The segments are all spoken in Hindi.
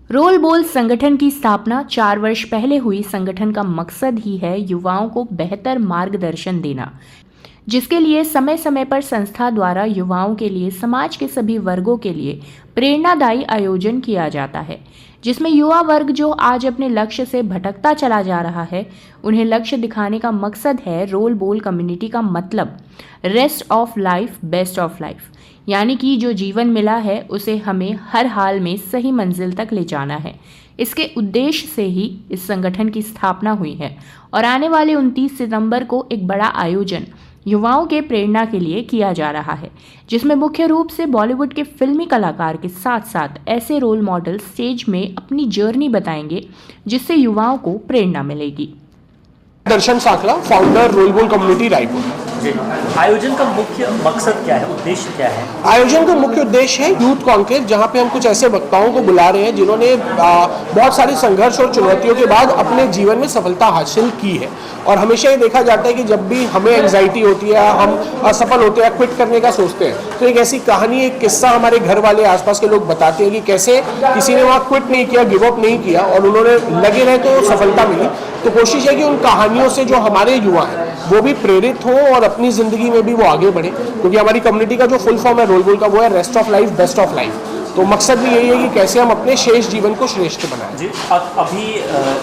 रोल बोल संगठन की स्थापना 4 वर्ष पहले हुई। संगठन का मकसद ही है युवाओं को बेहतर मार्गदर्शन देना, जिसके लिए समय समय पर संस्था द्वारा युवाओं के लिए समाज के सभी वर्गों के लिए प्रेरणादायी आयोजन किया जाता है, जिसमें युवा वर्ग जो आज अपने लक्ष्य से भटकता चला जा रहा है, उन्हें लक्ष्य दिखाने का मकसद है। रोल बोल कम्युनिटी का मतलब rest of life best of life, यानी कि जो जीवन मिला है उसे हमें हर हाल में सही मंजिल तक ले जाना है। इसके उद्देश्य से ही इस संगठन की स्थापना हुई है और आने वाले 29 सितंबर को एक बड़ा आयोजन युवाओं के प्रेरणा के लिए किया जा रहा है, जिसमें मुख्य रूप से बॉलीवुड के फिल्मी कलाकार के साथ साथ ऐसे रोल मॉडल स्टेज में अपनी जर्नी बताएंगे, जिससे युवाओं को प्रेरणा मिलेगी। दर्शन साकला, फाउंडर रोल बोल कम्युनिटी रायपुर। आयोजन का मुख्य मकसद क्या है, उद्देश्य क्या है? आयोजन का मुख्य उद्देश्य है यूथ कॉन्क्लेव, जहां पे हम कुछ ऐसे वक्ताओं को बुला रहे हैं जिन्होंने बहुत सारे संघर्ष और चुनौतियों के बाद अपने जीवन में सफलता हासिल की है। और हमेशा ये देखा जाता है कि जब भी हमें एंग्जाइटी होती है, हम असफल होते हैं, क्विट करने का सोचते हैं, तो एक ऐसी कहानी, एक किस्सा हमारे घर वाले, आसपास के लोग बताते हैं कि कैसे किसी ने वहाँ क्विट नहीं किया, गिव अप नहीं किया और उन्होंने लगे रहे तो सफलता मिली। तो कोशिश है कि उन कहानियों से जो हमारे युवा हैं वो भी प्रेरित हो और अपनी ज़िंदगी में भी वो आगे बढ़े, क्योंकि हमारी कम्युनिटी का जो फुल फॉर्म है रोल बोल का, वो है rest of life best of life. तो मकसद भी यही है कि कैसे हम अपने शेष जीवन को श्रेष्ठ बनाएं। जी, अभी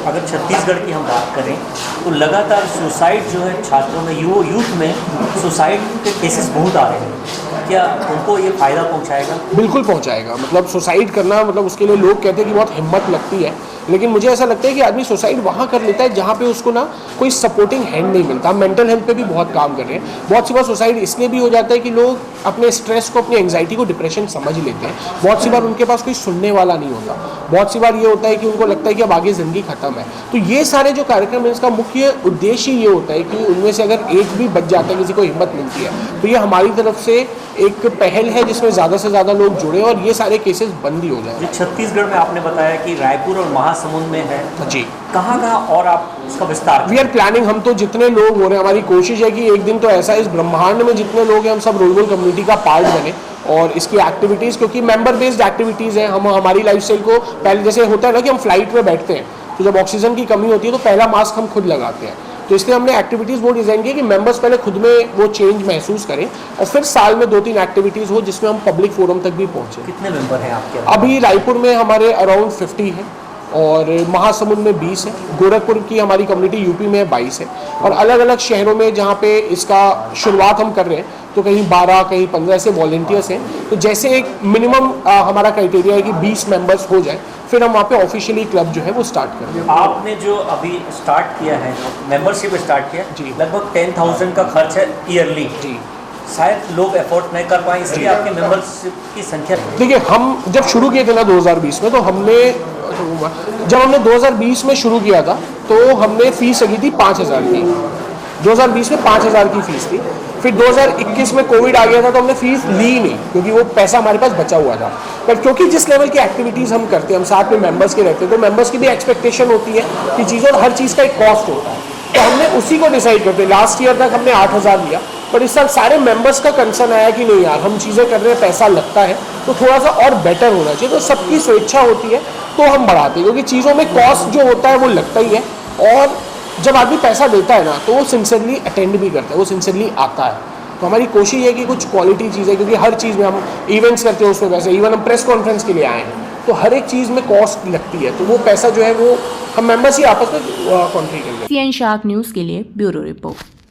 अगर छत्तीसगढ़ की हम बात करें तो लगातार सुसाइड जो है छात्रों में, यूथ में सुसाइड के केसेस बहुत आ रहे हैं। क्या उनको ये फ़ायदा पहुंचाएगा? बिल्कुल पहुंचाएगा। मतलब सुसाइड करना, मतलब उसके लिए लोग कहते हैं कि बहुत हिम्मत लगती है, लेकिन मुझे ऐसा लगता है कि आदमी सुसाइड वहाँ कर लेता है जहाँ पे उसको ना कोई सपोर्टिंग हैंड नहीं मिलता। हम मेंटल हेल्थ पे भी बहुत काम कर रहे हैं। बहुत सी बार सुसाइड इसलिए भी हो जाता है कि लोग अपने स्ट्रेस को, अपनी एंग्जाइटी को डिप्रेशन समझ लेते हैं। बहुत सी बार उनके पास कोई सुनने वाला नहीं होता। बहुत सी बार ये होता है कि उनको लगता है कि अब आगे ज़िंदगी खत्म है। तो ये सारे जो कार्यक्रम है, इसका मुख्य उद्देश्य ये होता है कि उनमें से अगर एक भी बच जाता है, किसी को हिम्मत मिलती है, तो ये हमारी तरफ से एक पहल है जिसमें ज़्यादा से ज़्यादा लोग जुड़े और ये सारे केसेस बंद ही हो जाए। छत्तीसगढ़ में आपने बताया कि रायपुर और महासमुंद में है जी, कहाँ और आप उसका विस्तार? We are planning. हम तो जितने लोग हो रहे हैं, हमारी कोशिश है कि एक दिन तो ऐसा इस ब्रह्मांड में जितने लोग हैं हम सब रोल बोल कम्युनिटी का पार्ट बने और इसकी एक्टिविटीज़, क्योंकि मेंबर बेस्ड एक्टिविटीज़ हैं। हम हमारी लाइफस्टाइल को पहले जैसे होता है ना कि हम फ्लाइट में बैठते हैं तो जब ऑक्सीजन की कमी होती है तो पहला मास्क हम खुद लगाते हैं। तो इसलिए हमने एक्टिविटीज़ वो डिज़ाइन की कि मेंबर्स पहले खुद में वो चेंज महसूस करें और फिर साल में 2-3 एक्टिविटीज़ हो जिसमें हम पब्लिक फोरम तक भी पहुँचे। कितने मेंबर हैं आपके? अभी रायपुर में हमारे अराउंड 50 है और महासमुंद में 20 है। गोरखपुर की हमारी कम्युनिटी यूपी में 22 है और अलग अलग शहरों में जहाँ पे इसका शुरुआत हम कर रहे हैं तो कहीं 12, कहीं 15 ऐसे वॉलंटियर्स हैं। तो जैसे एक मिनिमम हमारा क्राइटेरिया है कि 20 मेंबर्स हो जाए, फिर हम वहाँ पे ऑफिशियली क्लब जो है वो स्टार्ट करें। आपने जो अभी स्टार्ट किया है, मेंबरशिप स्टार्ट किया जी, लगभग 10,000 का खर्च है ईयरली। जी, शायद लोग अफोर्ड नहीं कर पाए, इसलिए आपके मेंबरशिप की संख्या। देखिए, हम जब शुरू किए थे ना 2020 में, तो जब हमने 2020 में शुरू किया था तो हमने फीस लगी थी 5,000 की। 2020 में 5,000 की फीस थी। फिर 2021 में कोविड आ गया था तो हमने फीस ली नहीं, क्योंकि वो पैसा हमारे पास बचा हुआ था। पर क्योंकि जिस लेवल की एक्टिविटीज़ हम करते हैं, हम साथ में मेंबर्स के रहते हैं, तो मेंबर्स की भी एक्सपेक्टेशन होती है कि चीज़ों, हर चीज़ का एक कॉस्ट होता है। तो हमने उसी को डिसाइड करते। लास्ट ईयर तक हमने 8,000 लिया, पर इस साल सारे मेंबर्स का कंसर्न आया कि नहीं यार, हम चीज़ें कर रहे हैं, पैसा लगता है तो थोड़ा सा और बेटर होना चाहिए। तो सबकी स्वेच्छा होती है तो हम बढ़ाते हैं, क्योंकि चीज़ों में कॉस्ट जो होता है वो लगता ही है। और जब आदमी पैसा देता है ना तो वो सिंसियरली अटेंड भी करता है, वो सिंसियरली आता है। तो हमारी कोशिश है कि कुछ क्वालिटी चीज़ें, क्योंकि हर चीज़ में हम इवेंट्स करते हैं उसमें पैसे, इवन हम प्रेस कॉन्फ्रेंस के लिए आए हैं तो हर एक चीज़ में कॉस्ट लगती है। तो वो पैसा जो है वो हम मेंबर्स ही आपस में कॉन्ट्री कर लेते हैं। CN शार्क न्यूज़ के लिए ब्यूरो रिपोर्ट।